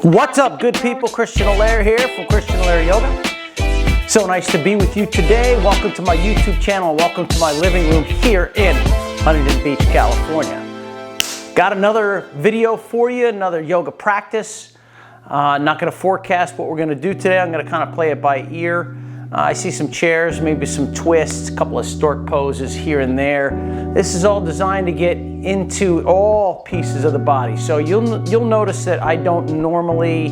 What's up, good people? Christian Allaire here from Christian Allaire Yoga. So nice to be with you today. Welcome to my YouTube channel. Welcome to my living room here in Huntington Beach, California. Got another video for you, another yoga practice. Not going to forecast what we're going to do today. I'm going to kind of play it by ear. I see some chairs, maybe some twists, a couple of stork poses here and there. This is all designed to get into all pieces of the body. So you'll notice that I don't normally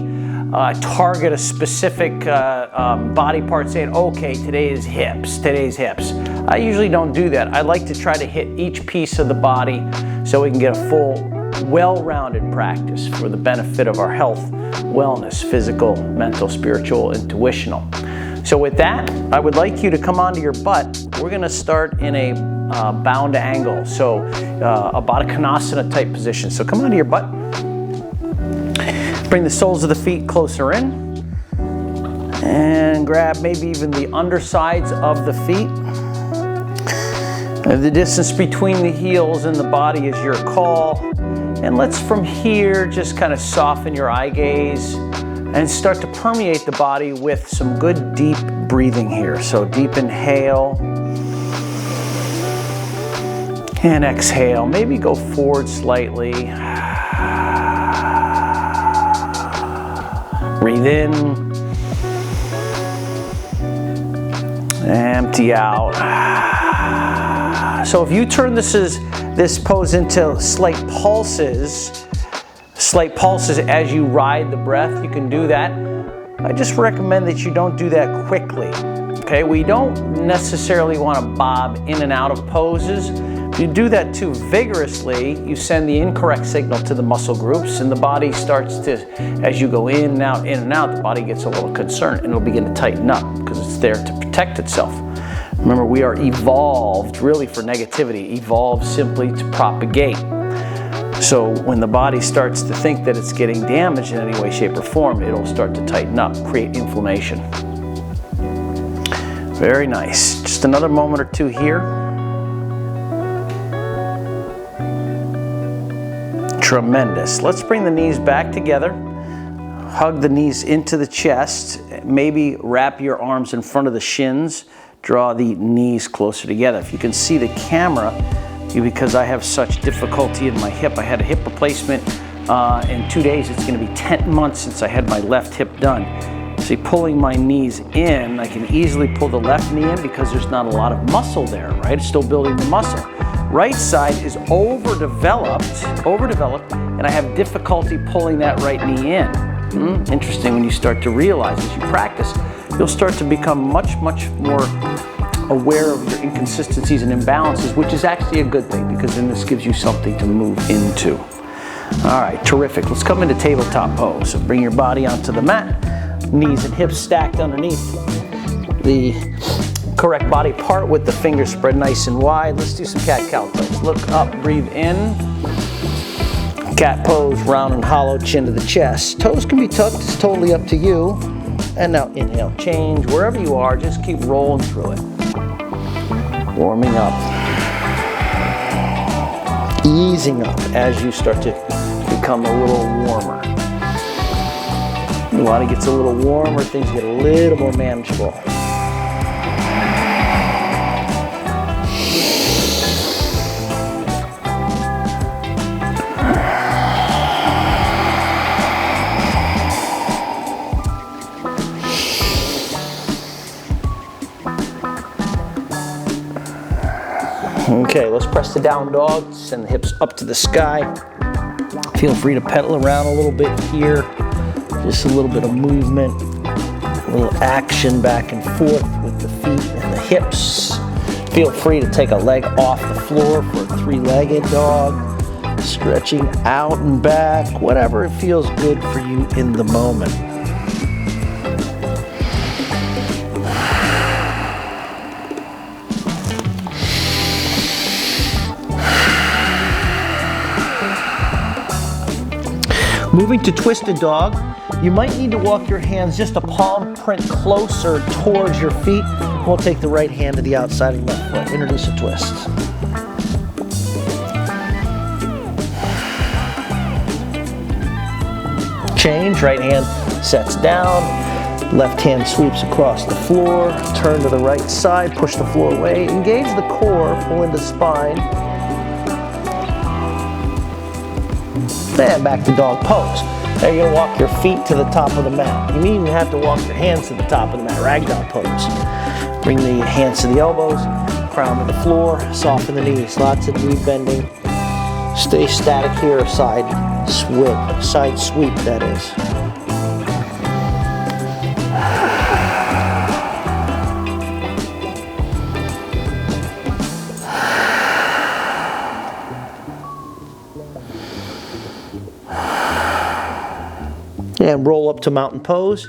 target a specific body part saying, okay, today is hips, today's hips. I usually don't do that. I like to try to hit each piece of the body so we can get a full, well-rounded practice for the benefit of our health, wellness, physical, mental, spiritual, intuitional. So with that, I would like you to come onto your butt. We're gonna start in a bound angle, so a Baddha Konasana type position. So come onto your butt. Bring the soles of the feet closer in. And grab maybe even the undersides of the feet. The distance between the heels and the body is your call. And let's from here just kind of soften your eye gaze and start to permeate the body with some good deep breathing here. So deep inhale and exhale. Maybe go forward slightly. Breathe in. Empty out. So if you turn this pose into slight pulses as you ride the breath, you can do that. I just recommend that you don't do that quickly. Okay, we don't necessarily want to bob in and out of poses. If you do that too vigorously, you send the incorrect signal to the muscle groups, and the body starts to, as you go in and out, the body gets a little concerned and it'll begin to tighten up because it's there to protect itself. Remember, we are evolved really for negativity, evolved simply to propagate. So when the body starts to think that it's getting damaged in any way, shape, or form, it'll start to tighten up, create inflammation. Very nice. Just another moment or two here. Tremendous. Let's bring the knees back together. Hug the knees into the chest. Maybe wrap your arms in front of the shins. Draw the knees closer together. If you can see the camera, because I have such difficulty in my hip. I had a hip replacement in 2 days. It's going to be 10 months since I had my left hip done. See, pulling my knees in, I can easily pull the left knee in because there's not a lot of muscle there, right? It's still building the muscle. Right side is overdeveloped, and I have difficulty pulling that right knee in. Interesting when you start to realize as you practice, you'll start to become much more aware of your inconsistencies and imbalances, which is actually a good thing because then this gives you something to move into. All right, terrific. Let's come into tabletop pose. So bring your body onto the mat, knees and hips stacked underneath the correct body part with the fingers spread nice and wide. Let's do some cat-cow pose. Look up, breathe in. Cat pose, round and hollow, chin to the chest. Toes can be tucked, it's totally up to you. And now inhale, change. Wherever you are, just keep rolling through it. Warming up. Easing up as you start to become a little warmer. The body gets a little warmer, things get a little more manageable. Okay, let's press the down dog, send the hips up to the sky. Feel free to pedal around a little bit here. Just a little bit of movement, a little action back and forth with the feet and the hips. Feel free to take a leg off the floor for a three-legged dog. Stretching out and back, whatever it feels good for you in the moment. Moving to twisted dog, you might need to walk your hands just a palm print closer towards your feet. We'll take the right hand to the outside of the left foot. Introduce a twist. change. Right hand sets down, left hand sweeps across the floor, turn to the right side, push the floor away, engage the core, pull into the spine, and back to dog pose. Now you're gonna walk your feet to the top of the mat. You even have to walk your hands to the top of the mat, ragdoll pose. Bring the hands to the elbows, crown to the floor, soften the knees, lots of knee bending. Stay static here, side sweep that is. And roll up to mountain pose.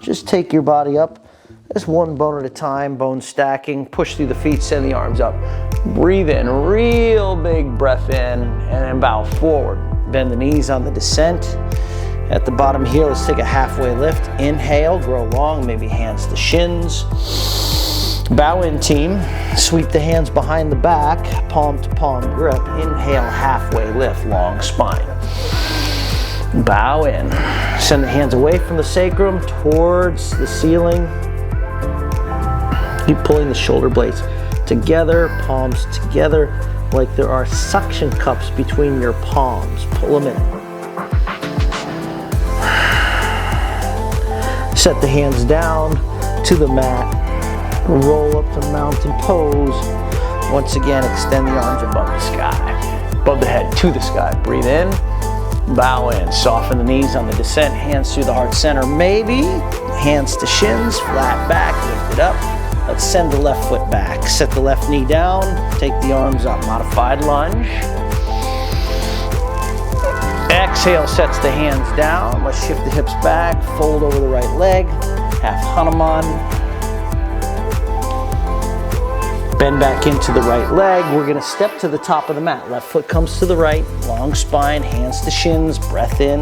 Just take your body up, just one bone at a time, bone stacking, push through the feet, send the arms up. Breathe in, real big breath in, and then bow forward. Bend the knees on the descent. At the bottom here, let's take a halfway lift. Inhale, grow long, maybe hands to shins. Bow in, team. Sweep the hands behind the back, palm to palm grip. Inhale, halfway lift, long spine. Bow in. Send the hands away from the sacrum towards the ceiling. Keep pulling the shoulder blades together, palms together, like there are suction cups between your palms. Pull them in. Set the hands down to the mat. Roll up to mountain pose. Once again, extend the arms above the sky. Above the head, to the sky. Breathe in. Bow in, soften the knees on the descent, hands through the heart center, maybe. Hands to shins, flat back, lift it up. Let's send the left foot back. Set the left knee down, take the arms up, modified lunge. Exhale, sets the hands down. Let's shift the hips back, fold over the right leg, half Hanuman. Bend back into the right leg. We're gonna step to the top of the mat. Left foot comes to the right, long spine, hands to shins, breath in.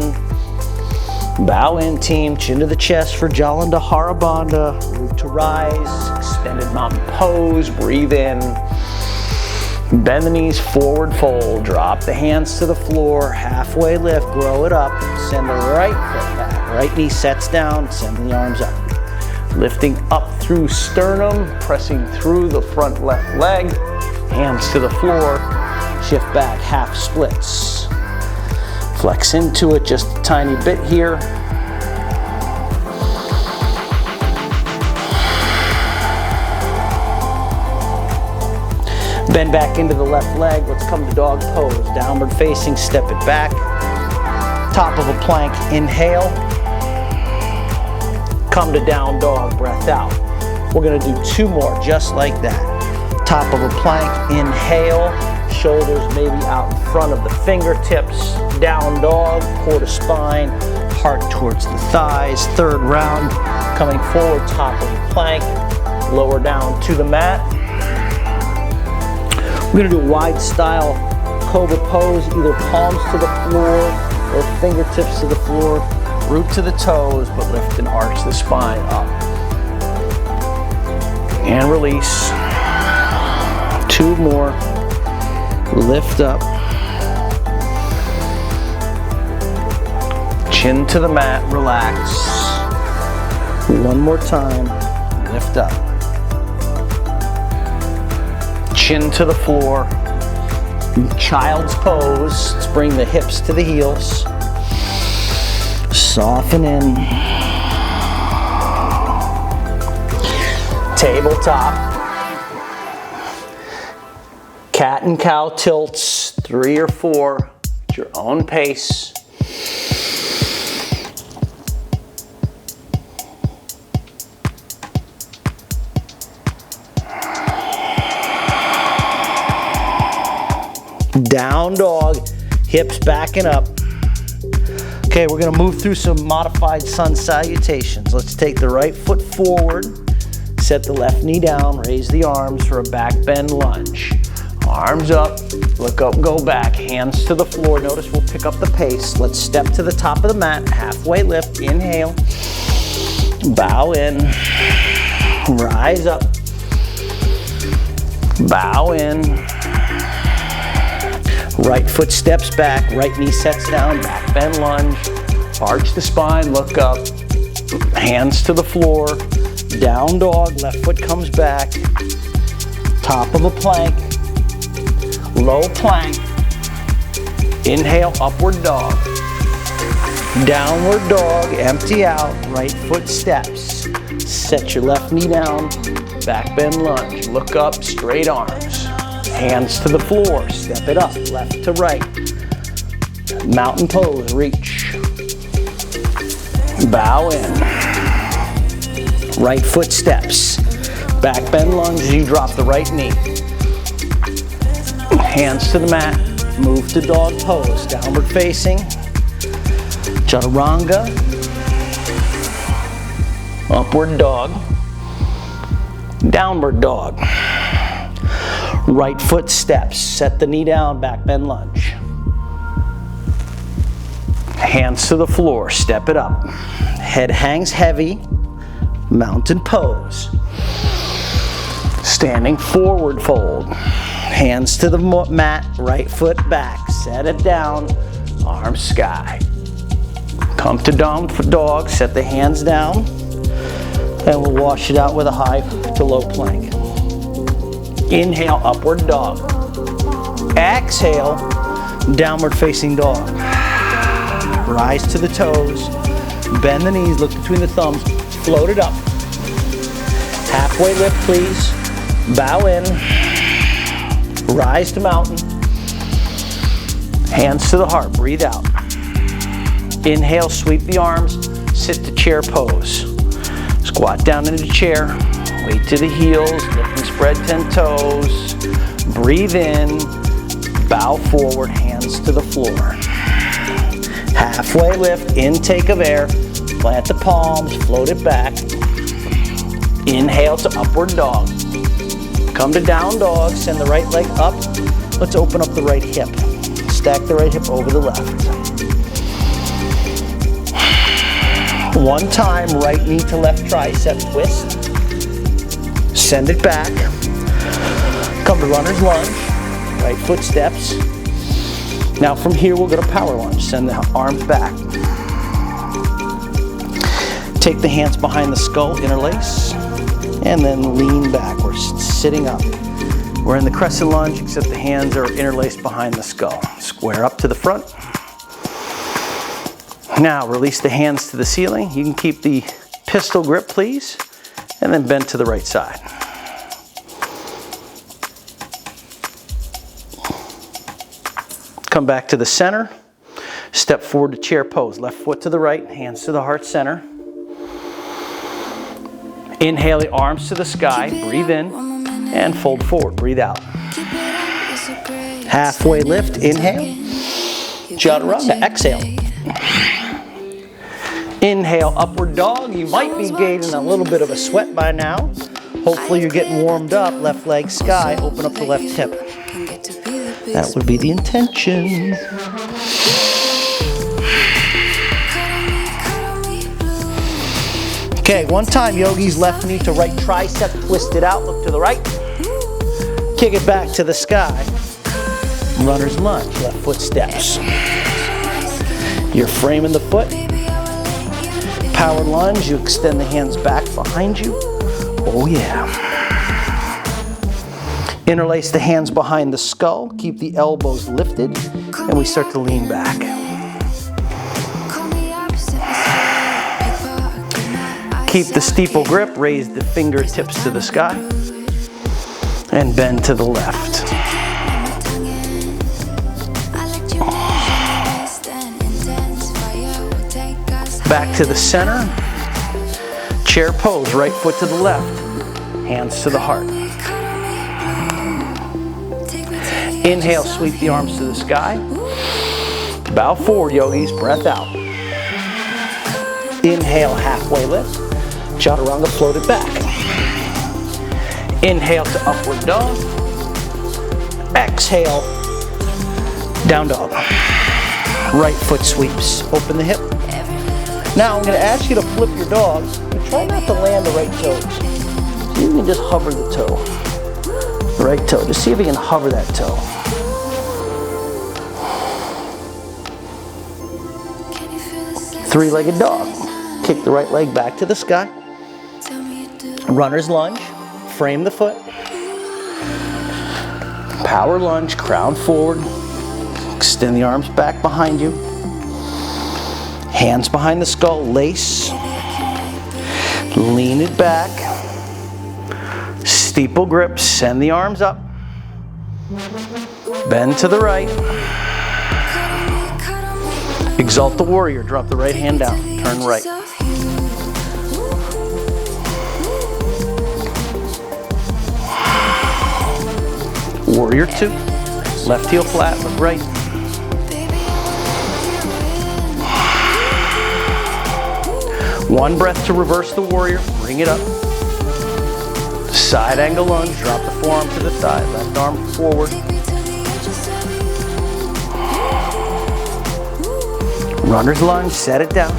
Bow in, team, chin to the chest for Jalandhara Bandha. Root to rise, extended mountain pose, breathe in. Bend the knees, forward fold, drop the hands to the floor, halfway lift, grow it up, send the right foot back. Right knee sets down, send the arms up. Lifting up through sternum, pressing through the front left leg, hands to the floor, shift back, half splits. Flex into it just a tiny bit here. Bend back into the left leg, let's come to dog pose. Downward facing, step it back. Top of a plank, inhale. Come to down dog, breath out. We're gonna do two more, just like that. Top of a plank, inhale, shoulders maybe out in front of the fingertips, down dog, core to spine, heart towards the thighs. Third round, coming forward, top of the plank, lower down to the mat. We're gonna do a wide style cobra pose, either palms to the floor or fingertips to the floor. Root to the toes, but lift and arch the spine up. And release. Two more. Lift up. Chin to the mat, relax. One more time. Lift up. Chin to the floor. Child's pose. Let's bring the hips to the heels. Soften in. Tabletop. Cat and cow tilts, 3 or 4, at your own pace. Down dog, hips backing up. Okay, we're gonna move through some modified sun salutations. Let's take the right foot forward, set the left knee down, raise the arms for a back bend lunge. Arms up, look up, go back, hands to the floor. Notice we'll pick up the pace. Let's step to the top of the mat, halfway lift, inhale. Bow in, rise up. Bow in. Right foot steps back, right knee sets down, back bend lunge. Arch the spine, look up. Hands to the floor. Down dog, left foot comes back. Top of a plank. Low plank. Inhale, upward dog. Downward dog, empty out, right foot steps. Set your left knee down, back bend lunge. Look up, straight arms. Hands to the floor, step it up, left to right. Mountain pose, reach. Bow in. Right foot steps. Back bend lunge as you drop the right knee. Hands to the mat, move to dog pose, downward facing. Chaturanga, upward dog, downward dog. Right foot steps, set the knee down, back bend lunge. Hands to the floor, step it up. Head hangs heavy, mountain pose. Standing forward fold. Hands to the mat, right foot back, set it down, arms sky. Come to down dog, set the hands down, and we'll wash it out with a high to low plank. Inhale, upward dog. Exhale, downward facing dog. Rise to the toes, bend the knees, look between the thumbs, float it up. Halfway lift, please. Bow in, rise to mountain. Hands to the heart, breathe out. Inhale, sweep the arms, sit to chair pose. Squat down into the chair, weight to the heels, lift and spread 10 toes. Breathe in, bow forward, hands to the floor. Halfway lift, intake of air, plant the palms, float it back. Inhale to upward dog. Come to down dog, send the right leg up. Let's open up the right hip. Stack the right hip over the left. One time, right knee to left tricep twist. Send it back. Come to runner's lunge. Right foot steps. Now from here, we'll go to power lunge. Send the arms back. Take the hands behind the skull, interlace, and then lean back. We're sitting up. We're in the crescent lunge, except the hands are interlaced behind the skull. Square up to the front. Now release the hands to the ceiling. You can keep the pistol grip, please, and then bend to the right side. Come back to the center. Step forward to chair pose. Left foot to the right, hands to the heart center. Inhale the arms to the sky, breathe in, and fold forward, breathe out. Halfway lift, inhale. Chaturanga, exhale. Inhale, upward dog. You might be gaining a little bit of a sweat by now. Hopefully you're getting warmed up. Left leg sky, open up the left hip. That would be the intention. Okay, one time, yogis, left knee to right tricep, twist it out, look to the right. Kick it back to the sky. Runner's lunge, left foot steps. You're framing the foot. Power lunge, you extend the hands back behind you. Oh yeah. Interlace the hands behind the skull, keep the elbows lifted, and we start to lean back. Keep the steeple grip, raise the fingertips to the sky, and bend to the left. Back to the center. Chair pose, right foot to the left, hands to the heart. Inhale, sweep the arms to the sky. Bow forward, yogis, breath out. Inhale, halfway lift. Chaturanga, float it back. Inhale to upward dog. Exhale, down dog. Right foot sweeps, open the hip. Now I'm going to ask you to flip your dog, but try not to land the right toes. So you can just hover the toe. The right toe, just see if you can hover that toe. Three-legged dog. Kick the right leg back to the sky. Runner's lunge. Frame the foot. Power lunge, crown forward. Extend the arms back behind you. Hands behind the skull, lace. Lean it back. Steeple grip, send the arms up. Bend to the right. Exalt the warrior, drop the right hand down, turn right. Warrior 2, left heel flat, look right. One breath to reverse the warrior, bring it up. Side angle lunge, drop the forearm to the thigh, left arm forward. Runner's lunge, set it down.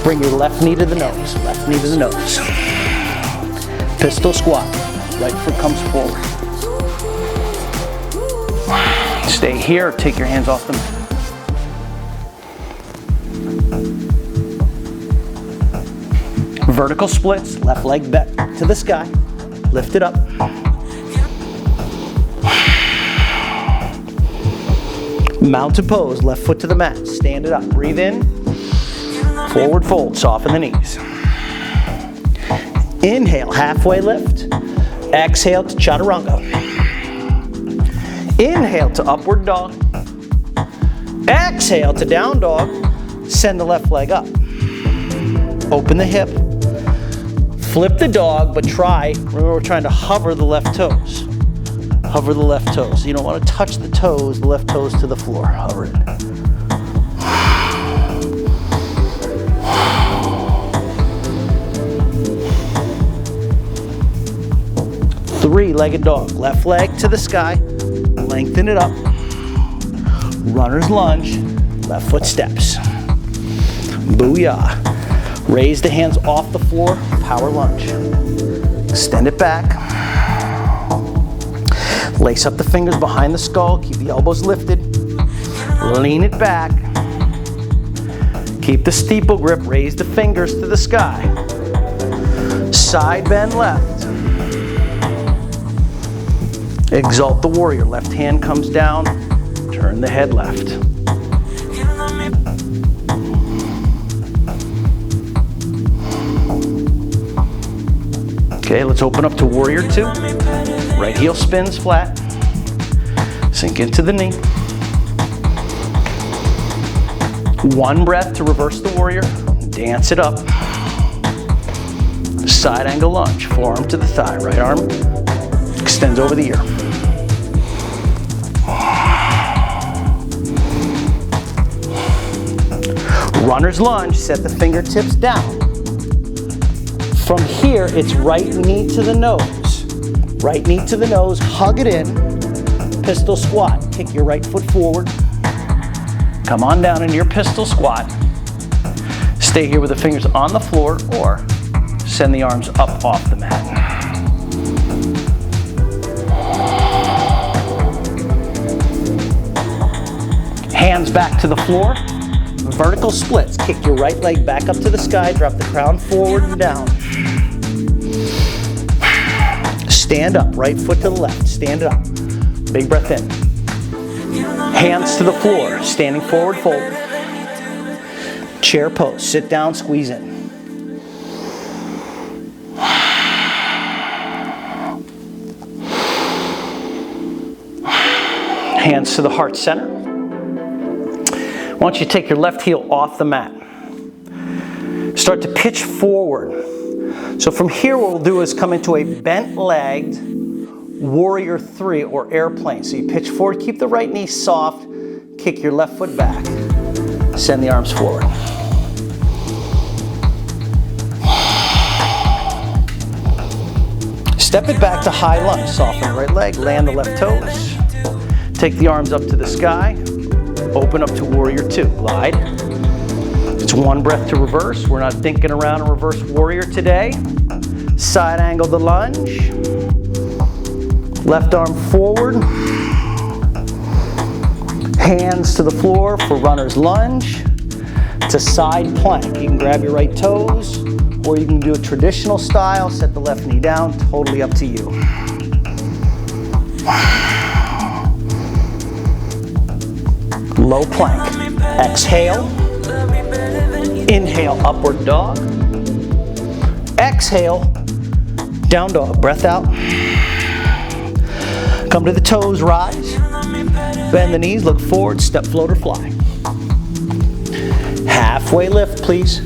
Bring your left knee to the nose, left knee to the nose. Pistol squat, right foot comes forward. Stay here, take your hands off the mat. Vertical splits, left leg back to the sky, lift it up. Mountain pose, left foot to the mat, stand it up, breathe in, forward fold, soften the knees. Inhale, halfway lift, exhale to chaturanga. Inhale to upward dog, exhale to down dog, send the left leg up. Open the hip, flip the dog, but remember we're trying to hover the left toes. Hover the left toes. You don't want to touch the toes, the left toes to the floor. Hover it. Three-legged dog. Left leg to the sky. Lengthen it up. Runner's lunge. Left foot steps. Booyah. Raise the hands off the floor. Power lunge. Extend it back. Lace up the fingers behind the skull, keep the elbows lifted. Lean it back. Keep the steeple grip, raise the fingers to the sky. Side bend left. Exalt the warrior, left hand comes down, turn the head left. Okay, let's open up to warrior 2. Right heel spins flat. Sink into the knee. One breath to reverse the warrior. Dance it up. Side angle lunge. Forearm to the thigh. Right arm extends over the ear. Runner's lunge. Set the fingertips down. From here, it's right knee to the nose. Right knee to the nose, hug it in, pistol squat. Kick your right foot forward. Come on down into your pistol squat. Stay here with the fingers on the floor or send the arms up off the mat. Hands back to the floor. Vertical splits. Kick your right leg back up to the sky, drop the crown forward and down. Stand up, right foot to the left, stand it up. Big breath in. Hands to the floor, standing forward fold. Chair pose, sit down, squeeze in. Hands to the heart center. I want you to take your left heel off the mat. Start to pitch forward. So from here what we'll do is come into a bent-legged warrior 3 or airplane. So you pitch forward, keep the right knee soft, kick your left foot back. Send the arms forward. Step it back to high lunge. Soften the right leg, land the left toes. Take the arms up to the sky. Open up to warrior 2. Glide. It's one breath to reverse. We're not thinking around a reverse warrior today. Side angle the lunge. Left arm forward. Hands to the floor for runner's lunge. to side plank. You can grab your right toes, or you can do a traditional style, set the left knee down, totally up to you. Low plank. Exhale. Inhale, upward dog. Exhale, down dog. Breath out. Come to the toes, rise. Bend the knees, look forward, step, float, or fly. Halfway lift, please.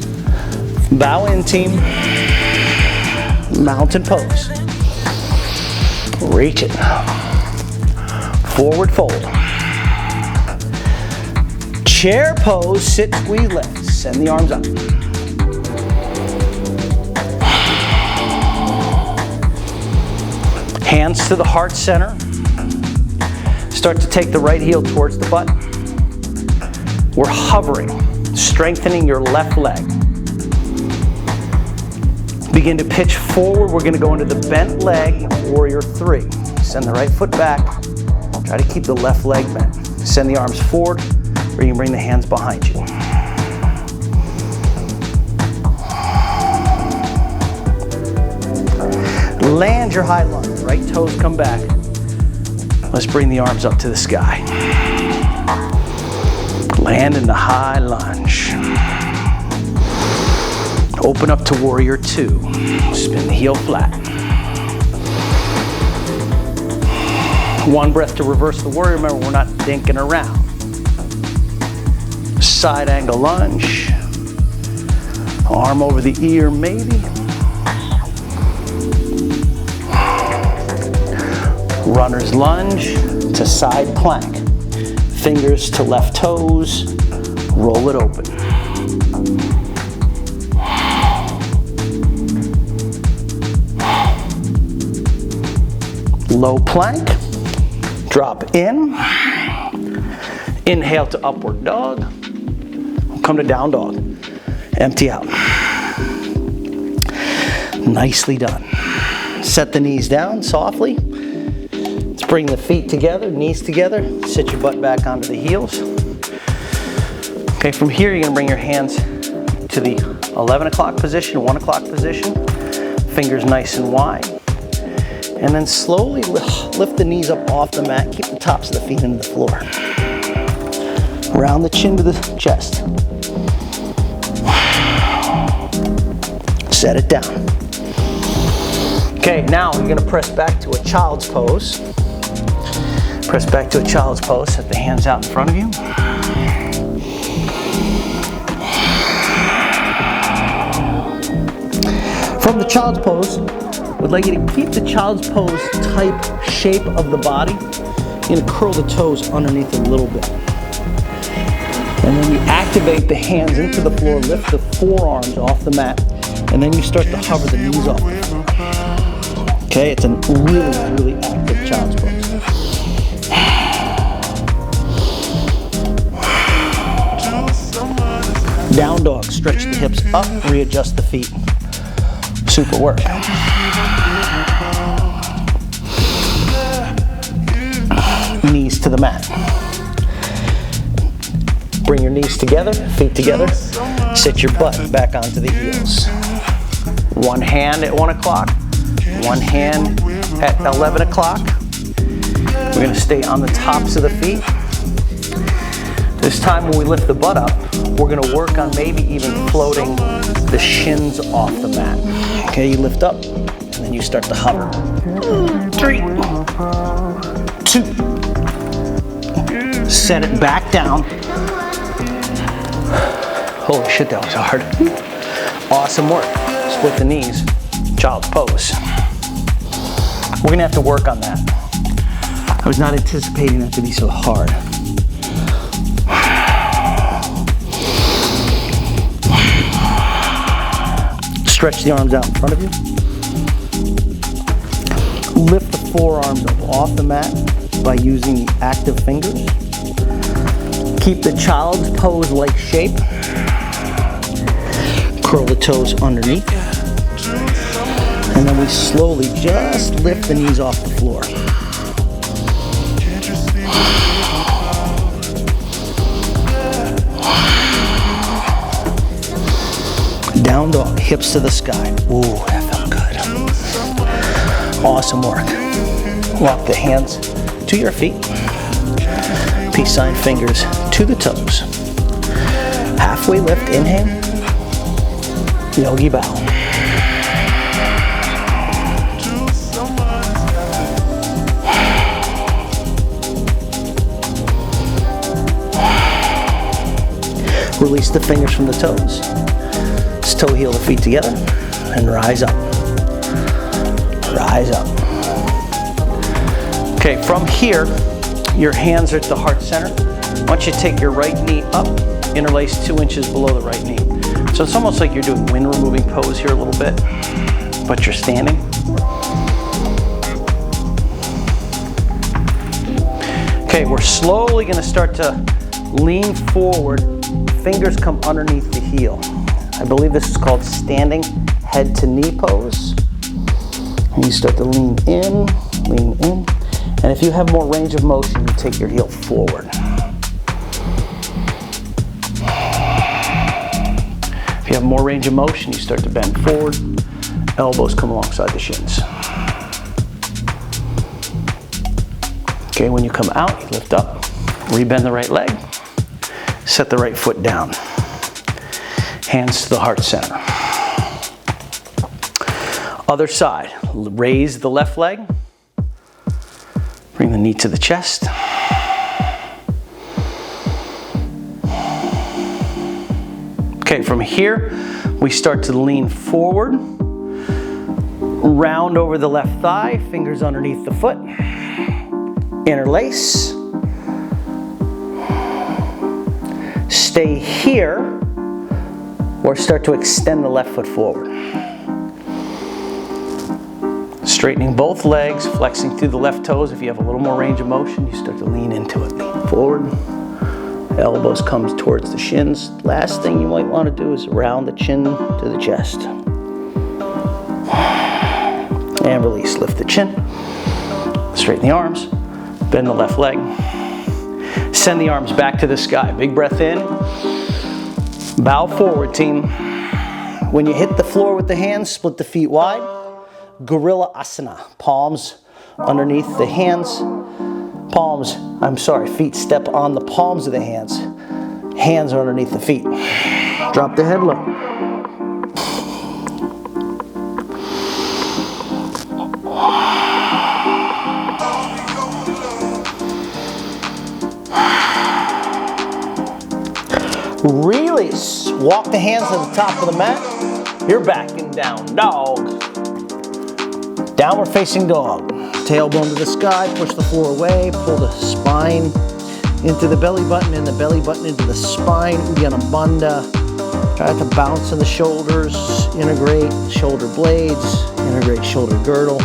Bow in, team. Mountain pose. Reach it. Forward fold. Chair pose, sit, squeeze, lift. Send the arms up. Hands to the heart center. Start to take the right heel towards the butt. We're hovering, strengthening your left leg. Begin to pitch forward. We're going to go into the bent leg, warrior 3. Send the right foot back. Try to keep the left leg bent. Send the arms forward, or you can bring the hands behind you. Land your high lunge. Right toes come back. Let's bring the arms up to the sky. Land in the high lunge. Open up to warrior 2. Spin the heel flat. One breath to reverse the warrior. Remember, we're not dinking around. Side angle lunge. Arm over the ear, maybe. Runner's lunge to side plank. Fingers to left toes. Roll it open. Low plank. Drop in. Inhale to upward dog. Come to down dog. Empty out. Nicely done. Set the knees down softly. Let's bring the feet together, knees together. Sit your butt back onto the heels. Okay, from here you're going to bring your hands to the 11 o'clock position, 1 o'clock position. Fingers nice and wide. And then slowly lift the knees up off the mat. Keep the tops of the feet into the floor. Round the chin to the chest. Set it down. Okay, now you're going to press back to a child's pose. Press back to a child's pose. Set the hands out in front of you. From the child's pose, we'd like you to keep the child's pose type shape of the body. You're going to curl the toes underneath a little bit. And then you activate the hands into the floor, lift the forearms off the mat, and then you start to hover the knees off. Okay, it's a really, really active child's pose. Down dog, stretch the hips up, readjust the feet. Super work. Knees to the mat. Bring your knees together, feet together. Sit your butt back onto the heels. One hand at 1 o'clock, one hand at 11 o'clock. We're going to stay on the tops of the feet. This time when we lift the butt up, we're going to work on maybe even floating the shins off the mat. Okay, you lift up, and then you start to hover. 3, 2. Set it back down. Holy shit, that was hard. Awesome work. Split the knees, child's pose. We're gonna have to work on that. I was not anticipating that to be so hard. Stretch the arms out in front of you. Lift the forearms up off the mat by using the active fingers. Keep the child's pose-like shape. Curl the toes underneath. And then we slowly just lift the knees off the floor. Down dog, hips to the sky. Ooh, that felt good. Awesome work. Walk the hands to your feet. Peace sign fingers to the toes. Halfway lift, inhale. Yogi bow. Release the fingers from the toes. Let's toe heel the feet together and rise up. Rise up. Okay, from here, your hands are at the heart center. I want you to take your right knee up, interlace 2 inches below the right knee. So it's almost like you're doing wind removing pose here a little bit, but you're standing. Okay, we're slowly going to start to lean forward. Fingers come underneath the heel. I believe this is called standing head to knee pose. And you start to lean in, lean in. And if you have more range of motion, you take your heel forward. If you have more range of motion, you start to bend forward. Elbows come alongside the shins. Okay, when you come out, you lift up, rebend the right leg, set the right foot down. Hands to the heart center. Other side, raise the left leg. Bring the knee to the chest. Okay, from here, we start to lean forward. Round over the left thigh, fingers underneath the foot. Interlace. Stay here, or start to extend the left foot forward. Straightening both legs, flexing through the left toes. If you have a little more range of motion, you start to lean into it. Lean forward, elbows come towards the shins. Last thing you might want to do is round the chin to the chest. And release, lift the chin. Straighten the arms, bend the left leg. Send the arms back to the sky. Big breath in. Bow forward, team. When you hit the floor with the hands, split the feet wide. Gorilla Asana. Palms underneath the hands. Feet step on the palms of the hands. Hands are underneath the feet. Drop the head low. Release. Walk the hands to the top of the mat. You're back in down dog. Downward facing dog. Tailbone to the sky. Push the floor away. Pull the spine into the belly button and the belly button into the spine. Uddiyana Bandha. Try to bounce in the shoulders. Integrate shoulder blades. Integrate shoulder girdle.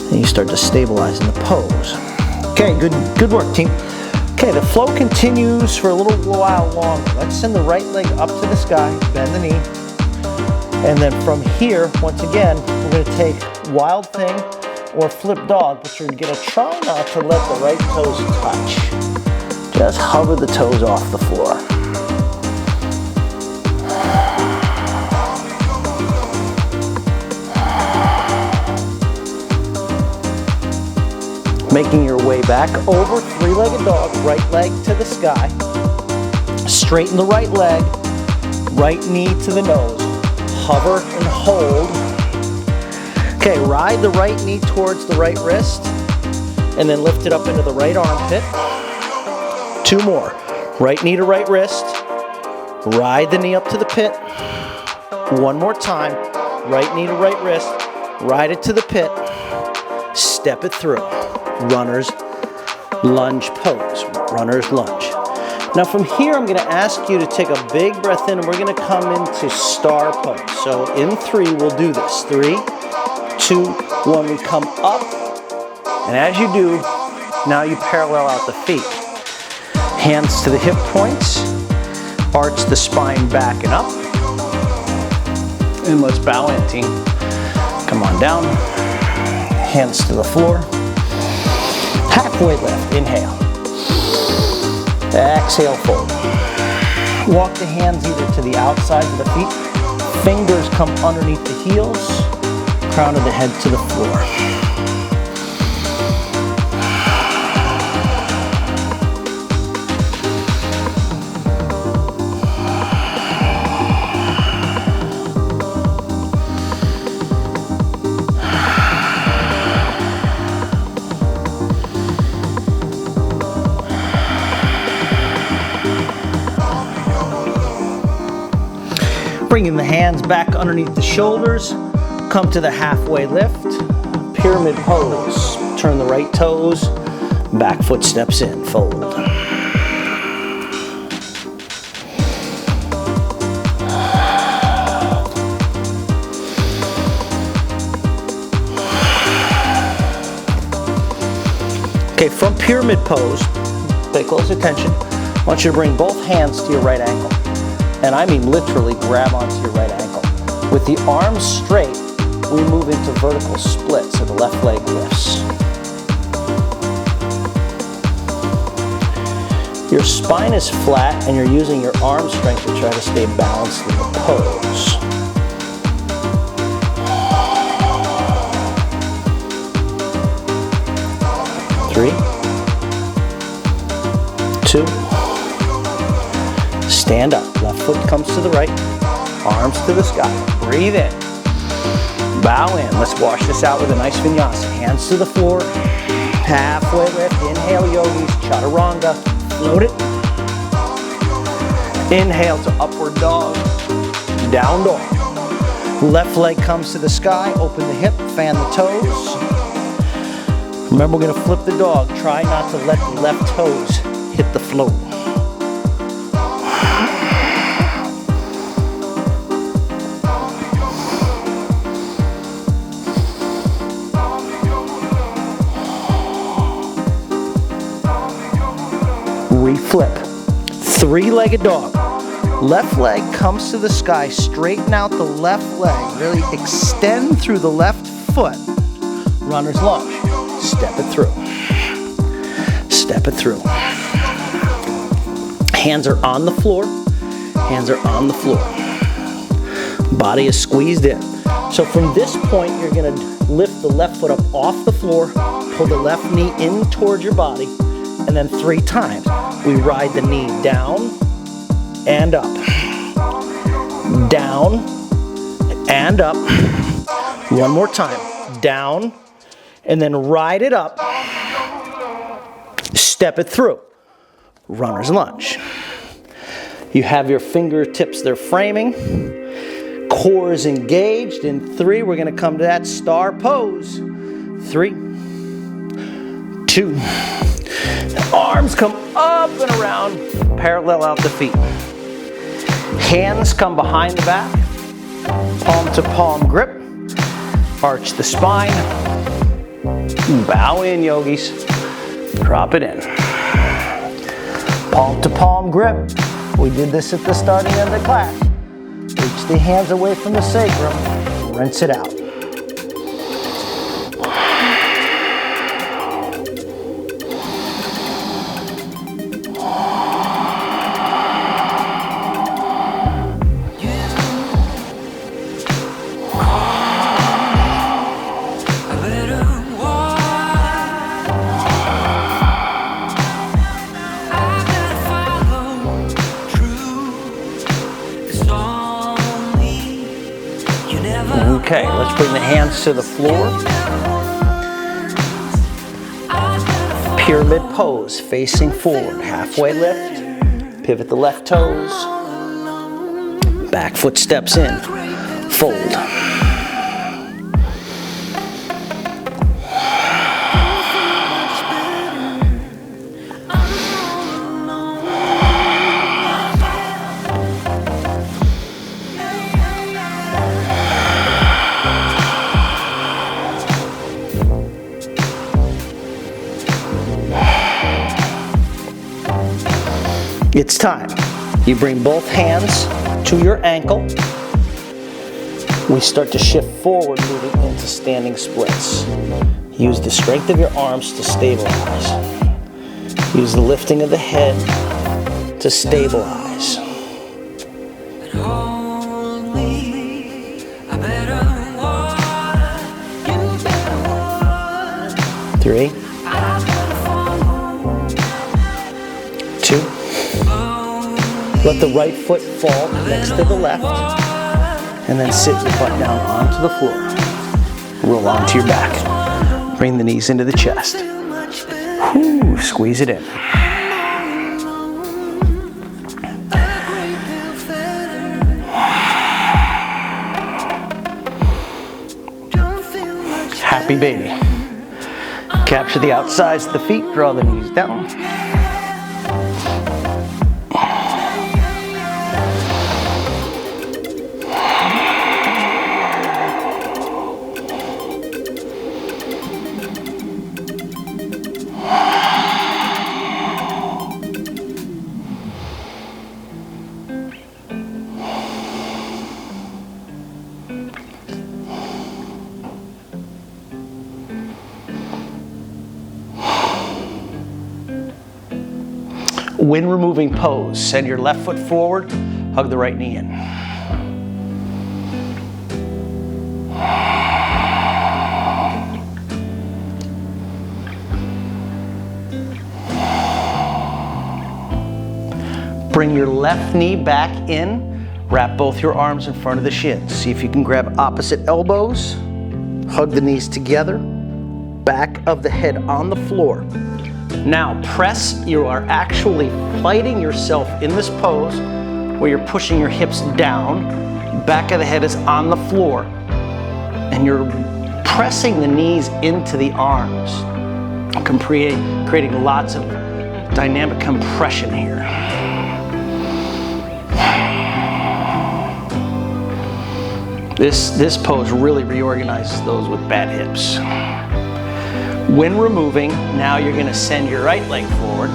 And you start to stabilize in the pose. Okay, good work, team. Okay, the flow continues for a little while longer. Let's send the right leg up to the sky, bend the knee. And then from here, once again, we're gonna take wild thing or flip dog, but you're gonna try not to let the right toes touch. Just hover the toes off the floor. Making your way back over, three-legged dog, right leg to the sky. Straighten the right leg, right knee to the nose. Hover and hold. Okay, ride the right knee towards the right wrist, and then lift it up into the right armpit. 2 more. Right knee to right wrist. Ride the knee up to the pit. 1 more time. Right knee to right wrist. Ride it to the pit. Step it through. Runner's lunge pose. Runner's lunge. Now from here, I'm going to ask you to take a big breath in, and we're going to come into star pose. So in 3, we'll do this. 3, 2, 1. We come up, and as you do, now you parallel out the feet. Hands to the hip points. Arch the spine back and up. And let's bow in, team. Come on down. Hands to the floor. Halfway lift. Inhale. Exhale, fold. Walk the hands either to the outside of the feet. Fingers come underneath the heels. Crown of the head to the floor. Bringing the hands back underneath the shoulders, come to the halfway lift, pyramid pose. Turn the right toes, back foot steps in, fold. Okay, from pyramid pose, pay close attention. I want you to bring both hands to your right ankle. And I mean literally grab onto your right ankle. With the arms straight, we move into vertical split, so the left leg lifts. Your spine is flat and you're using your arm strength to try to stay balanced in the pose. Three, two, stand up. Left foot comes to the right, arms to the sky. Breathe in. Bow in. Let's wash this out with a nice vinyasa. Hands to the floor. Halfway lift. Inhale, yogis. Chaturanga. Float it. Inhale to upward dog. Down dog. Left leg comes to the sky. Open the hip. Fan the toes. Remember, we're going to flip the dog. Try not to let the left toes hit the floor. Reflip. Three-legged dog. Left leg comes to the sky. Straighten out the left leg. Really extend through the left foot. Runner's lunge. Step it through. Step it through. Hands are on the floor. Hands are on the floor. Body is squeezed in. So from this point, you're going to lift the left foot up off the floor. Pull the left knee in towards your body. And then 3 times. We ride the knee down and up. Down and up. One more time. Down and then ride it up. Step it through. Runner's lunge. You have your fingertips, they're framing. Core is engaged. In 3, we're going to come to that star pose. 3, 2. Arms come up and around, parallel out the feet. Hands come behind the back, palm to palm grip. Arch the spine. Bow in, yogis. Drop it in. Palm to palm grip. We did this at the starting of the class. Reach the hands away from the sacrum. Rinse it out. Okay, let's bring the hands to the floor. Pyramid pose, facing forward. Halfway lift. Pivot the left toes. Back foot steps in. Fold. It's time. You bring both hands to your ankle. We start to shift forward, moving into standing splits. Use the strength of your arms to stabilize. Use the lifting of the head to stabilize. 3, 2. Let the right foot fall next to the left, and then sit your butt down onto the floor. Roll onto your back. Bring the knees into the chest. Ooh, squeeze it in. Happy baby. Capture the outsides of the feet, draw the knees down. When removing pose, send your left foot forward, hug the right knee in. Bring your left knee back in, wrap both your arms in front of the shins. See if you can grab opposite elbows, hug the knees together, back of the head on the floor. Now press, you are actually fighting yourself in this pose where you're pushing your hips down, back of the head is on the floor, and you're pressing the knees into the arms, creating lots of dynamic compression here. This pose really reorganizes those with bad hips. When removing, now you're going to send your right leg forward.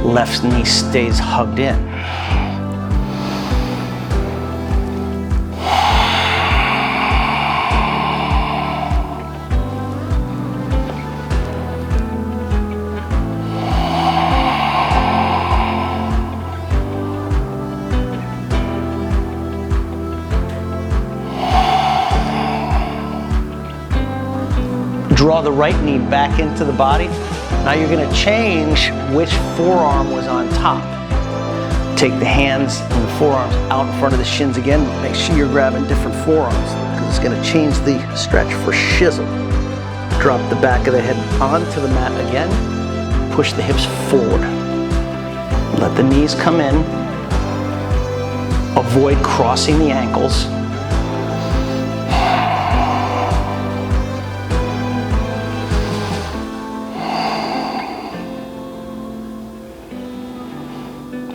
Left knee stays hugged in. Draw the right knee back into the body. Now you're going to change which forearm was on top. Take the hands and the forearms out in front of the shins again. Make sure you're grabbing different forearms because it's going to change the stretch for shizzle. Drop the back of the head onto the mat again. Push the hips forward. Let the knees come in. Avoid crossing the ankles.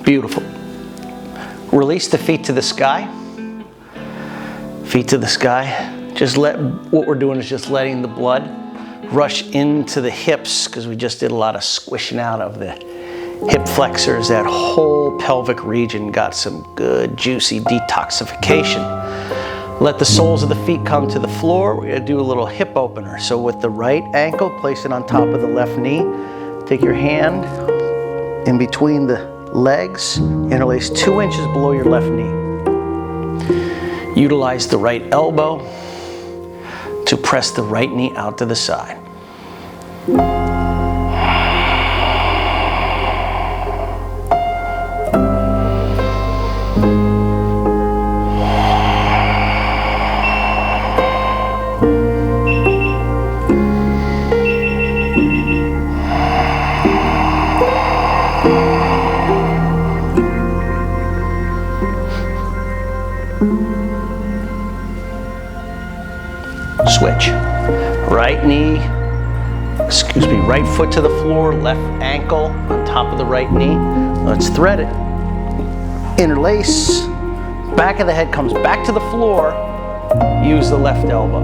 Beautiful. Release the feet to the sky. Feet to the sky. Just what we're doing is just letting the blood rush into the hips because we just did a lot of squishing out of the hip flexors. That whole pelvic region got some good juicy detoxification. Let the soles of the feet come to the floor. We're gonna do a little hip opener. So with the right ankle, place it on top of the left knee. Take your hand in between the legs, interlace 2 inches below your left knee. Utilize the right elbow to press the right knee out to the side. Switch. Right foot to the floor, left ankle on top of the right knee. Let's thread it. Interlace. Back of the head comes back to the floor. Use the left elbow.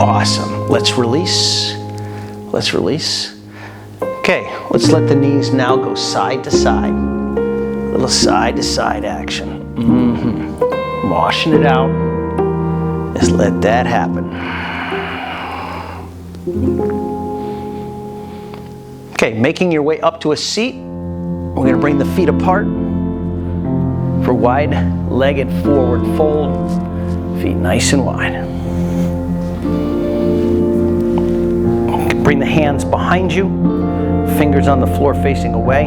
Awesome. Let's release. Let's release. Okay, let's let the knees now go side to side. A little side to side action. Washing it out. Just let that happen. Okay, making your way up to a seat. We're going to bring the feet apart for wide-legged forward fold. Feet nice and wide. Bring the hands behind you. Fingers on the floor facing away.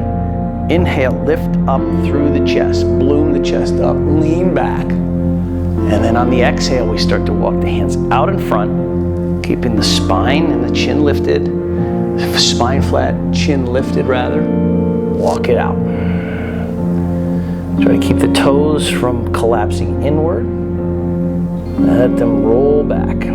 Inhale, lift up through the chest. Bloom the chest up, lean back. And then on the exhale, we start to walk the hands out in front, keeping the spine and the chin lifted. Spine flat, chin lifted rather. Walk it out. Try to keep the toes from collapsing inward. Let them roll back.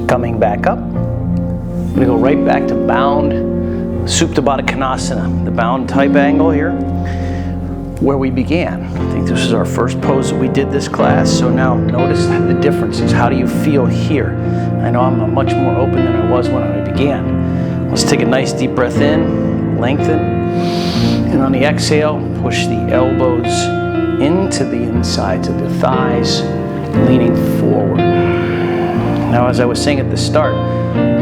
Coming back up, I'm going to go right back to bound Supta Baddha Konasana, the bound type angle here, where we began. I think this is our first pose that we did this class, so now notice the differences. How do you feel here? I know I'm much more open than I was when I began. Let's take a nice deep breath in, lengthen, and on the exhale, push the elbows into the insides of the thighs, leaning forward. Now, as I was saying at the start,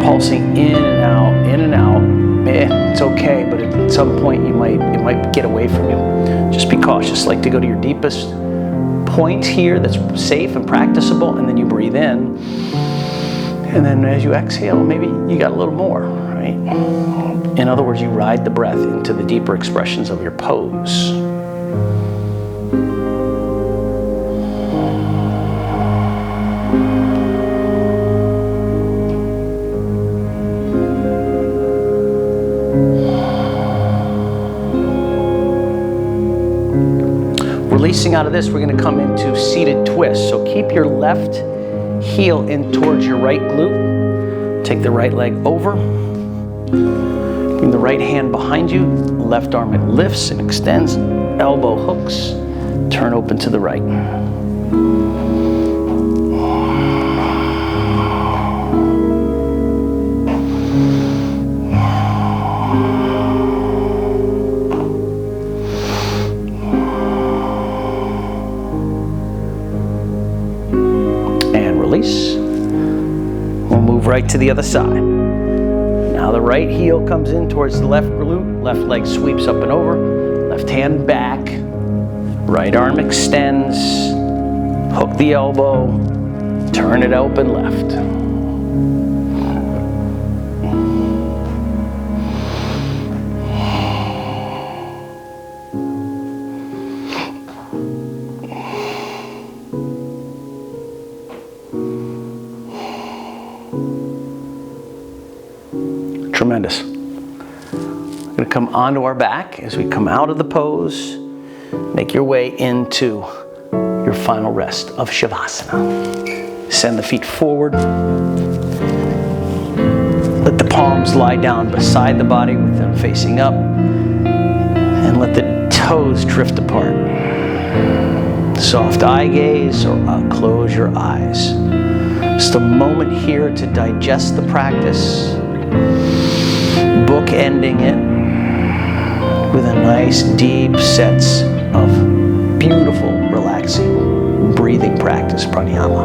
pulsing in and out, it's okay, but at some point it might get away from you. Just be cautious. Like to go to your deepest point here that's safe and practicable, and then you breathe in. And then as you exhale, maybe you got a little more, right? In other words, you ride the breath into the deeper expressions of your pose. Releasing out of this, we're going to come into seated twist. So keep your left heel in towards your right glute. Take the right leg over. Bring the right hand behind you. Left arm, it lifts and extends. Elbow hooks. Turn open to the right. We'll move right to the other side. Now the right heel comes in towards the left glute, left leg sweeps up and over, left hand back, right arm extends, hook the elbow, turn it open left. Tremendous. We're going to come onto our back as we come out of the pose. Make your way into your final rest of Shavasana. Send the feet forward. Let the palms lie down beside the body with them facing up. And let the toes drift apart. Soft eye gaze or close your eyes. Just a moment here to digest the practice. Bookending it with a nice deep sets of beautiful, relaxing breathing practice, pranayama.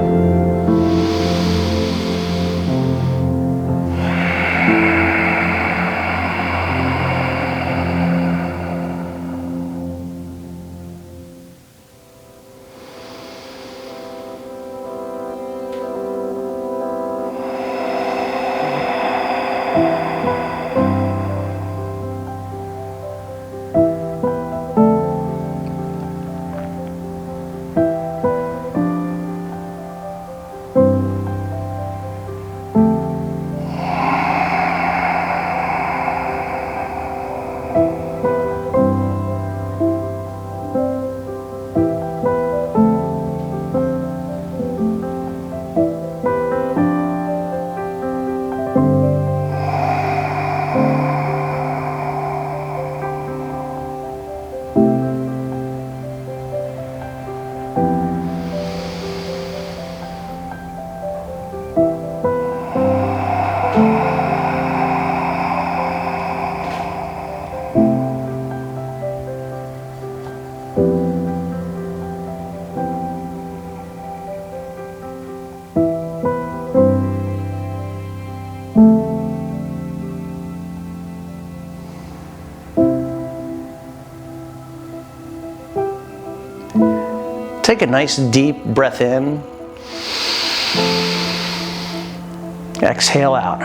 Take a nice deep breath in. Exhale out.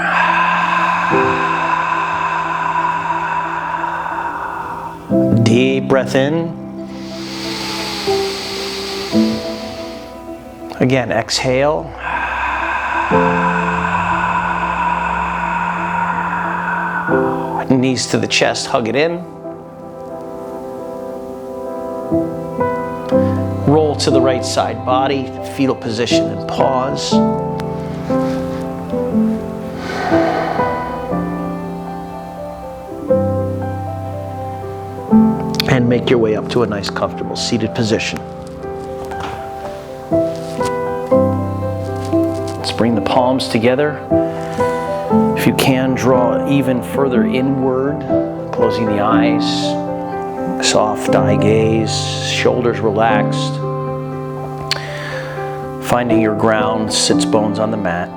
Deep breath in. Again, exhale. Knees to the chest, hug it in. Roll to the right side body, fetal position, and pause. And make your way up to a nice, comfortable seated position. Let's bring the palms together. If you can, draw even further inward, closing the eyes, soft eye gaze, shoulders relaxed. Finding your ground, sits bones on the mat.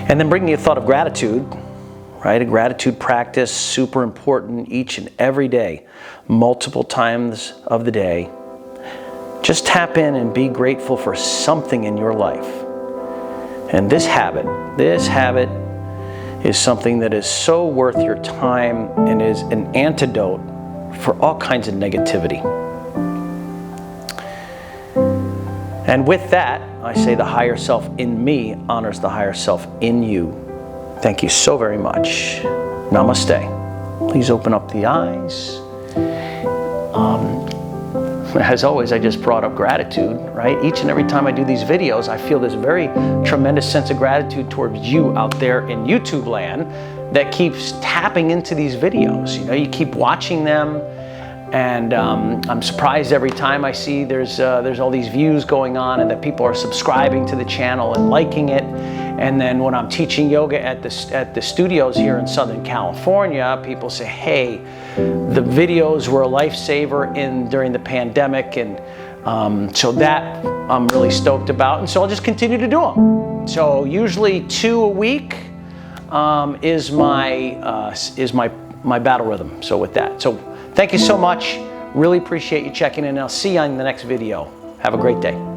And then bring the thought of gratitude, right? A gratitude practice, super important each and every day, multiple times of the day. Just tap in and be grateful for something in your life. And this habit is something that is so worth your time and is an antidote for all kinds of negativity. And with that, I say the higher self in me honors the higher self in you. Thank you so very much. Namaste. Please open up the eyes. As always, I just brought up gratitude, right? Each and every time I do these videos, I feel this very tremendous sense of gratitude towards you out there in YouTube land that keeps tapping into these videos. You know, you keep watching them, and I'm surprised every time I see there's all these views going on and that people are subscribing to the channel and liking it. And then when I'm teaching yoga at the studios here in Southern California, people say, hey, the videos were a lifesaver during the pandemic. And so that I'm really stoked about. And so I'll just continue to do them. So usually 2 a week is my battle rhythm. So with that. So thank you so much. Really appreciate you checking in. I'll see you on the next video. Have a great day.